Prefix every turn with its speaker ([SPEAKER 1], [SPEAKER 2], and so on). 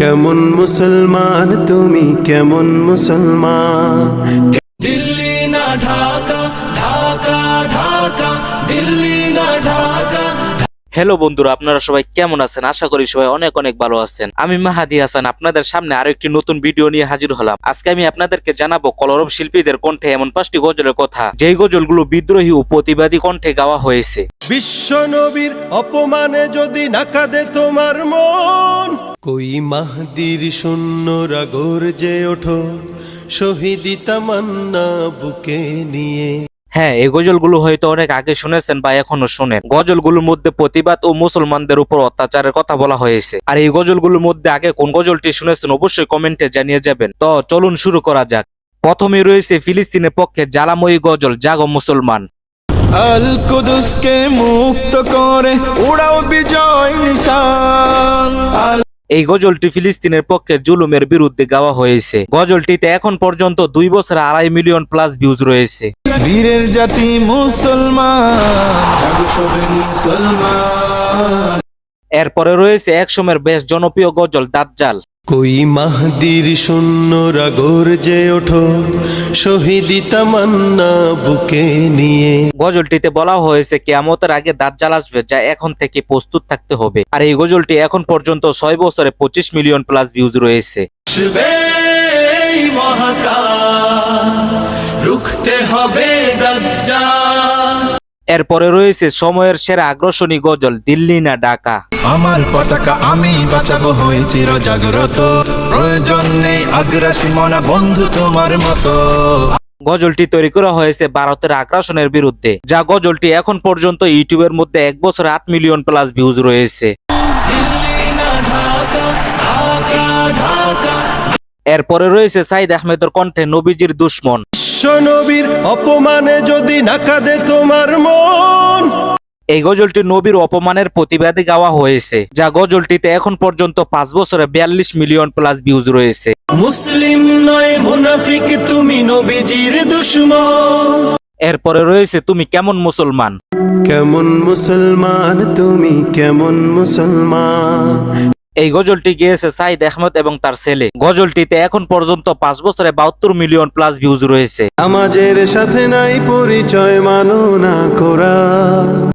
[SPEAKER 1] কেমন মুসলমান তুমি, কেমন মুসলমান।
[SPEAKER 2] দিল্লি না ঢাকা, ঢাকা ঢাকা, দিল্লি না ঢাকা।
[SPEAKER 3] হ্যালো বন্ধুরা, আপনারা সবাই কেমন আছেন? আশা করি সবাই অনেক অনেক ভালো আছেন। আমি মাহাদি হাসান আপনাদের সামনে আরো একটি নতুন ভিডিও নিয়ে হাজির হলাম। আজকে আমি আপনাদেরকে জানাবো কলরব শিল্পীদের কণ্ঠে এমন 5টি গজলের কথা, যেই গজলগুলো বিদ্রোহী ও প্রতিবাদী কণ্ঠে গাওয়া হয়েছে।
[SPEAKER 1] বিশ্ব নবীর অপমানে যদি না কাঁদে তোমার মন, কই মাহদির শূন্যরা গর্জে ওঠো, শহীদি তামান্না বুকে নিয়ে।
[SPEAKER 3] হ্যাঁ, এই গজলগুলো হয়তো অনেক আগে শুনেছেন বা এখনো শোনেন। গজলগুলোর মধ্যে প্রতিবাদ ও মুসলমানদের উপর অত্যাচারের কথা বলা হয়েছে। আর এই গজলগুলোর মধ্যে আগে কোন গজলটি শুনেছেন অবশ্যই কমেন্টে জানিয়ে যাবেন। তো চলুন শুরু করা যাক। প্রথমে রয়েছে ফিলিস্তিনের পক্ষে জ্বালাময়ী গজল জাগো মুসলমান।
[SPEAKER 2] আল কুদুসকে মুক্ত করে উড়াও বিজয় নিশান।
[SPEAKER 3] এই গজলটি ফিলিস্তিনের পক্ষে জুলুমের বিরুদ্ধে গাওয়া হয়েছে। গজলটিতে এখন পর্যন্ত 2 বছরে 2.5 মিলিয়ন প্লাস ভিউজ রয়েছে।
[SPEAKER 2] বীরের জাতি মুসলমান, জাগো সবে মুসলমান।
[SPEAKER 3] এরপরে রয়েছে একসময়ের বেশ জনপ্রিয় গজল দাজ্জাল।
[SPEAKER 1] কই মাহদির শূন্যরা গর্জে ওঠো, শহীদি তামান্না বুকে নিয়ে।
[SPEAKER 3] গজলটিতে বলা হয়েছে কিয়ামতের আগে দাজ্জাল আসবে, যা এখন থেকে প্রস্তুত থাকতে হবে। আর এই গজলটি এখন পর্যন্ত 6 বছরে 25 মিলিয়ন প্লাস ভিউজ রয়েছে।
[SPEAKER 2] আসবে এই মহাকাল, রুখতে হবে দাজ্জাল।
[SPEAKER 3] এরপরে রয়েছে সময়ের সেরা আগ্রাসনী গজল দিল্লি না ঢাকা।
[SPEAKER 2] আমার পতাকা আমি বাঁচাবো, হয়ে চির জাগ্রত, প্রয়োজন নেই আগ্রাসী মনা বন্ধু তোমার মতো।
[SPEAKER 3] গজলটি তৈরি করা হয়েছে ভারতের আগ্রাসনের বিরুদ্ধে, যা গজলটি এখন পর্যন্ত ইউটিউবের মধ্যে 1 বছরে 8 মিলিয়ন প্লাস ভিউজ রয়েছে। এরপরে রয়েছে সাইদ আহমেদের কণ্ঠে নবীজির দুশ্মন।
[SPEAKER 1] বিশ্ব নবীর অপমানে যদি না কাঁদে তোমার মন।
[SPEAKER 3] এই গজলটি নবীর অপমানের প্রতিবাদে গাওয়া হয়েছে, যা গজলটিতে এখন পর্যন্ত 5 বছরে 42 মিলিয়ন প্লাস ভিউজ রয়েছে।
[SPEAKER 1] মুসলিম নয় মুনাফিক তুমি, নবীজির দুশমন।
[SPEAKER 3] এরপরে রয়েছে তুমি কেমন মুসলমান।
[SPEAKER 1] কেমন মুসলমান তুমি, কেমন মুসলমান।
[SPEAKER 3] এই গজলটি গেয়েছে সাইদ আহমেদ এবং তার ছেলে। গজলটিতে এখন পর্যন্ত 5 বছরে 72 মিলিয়ন প্লাস ভিউজ রয়েছে।
[SPEAKER 1] আমাদের সাথে নাই পরিচয়, মানো না কোরআন।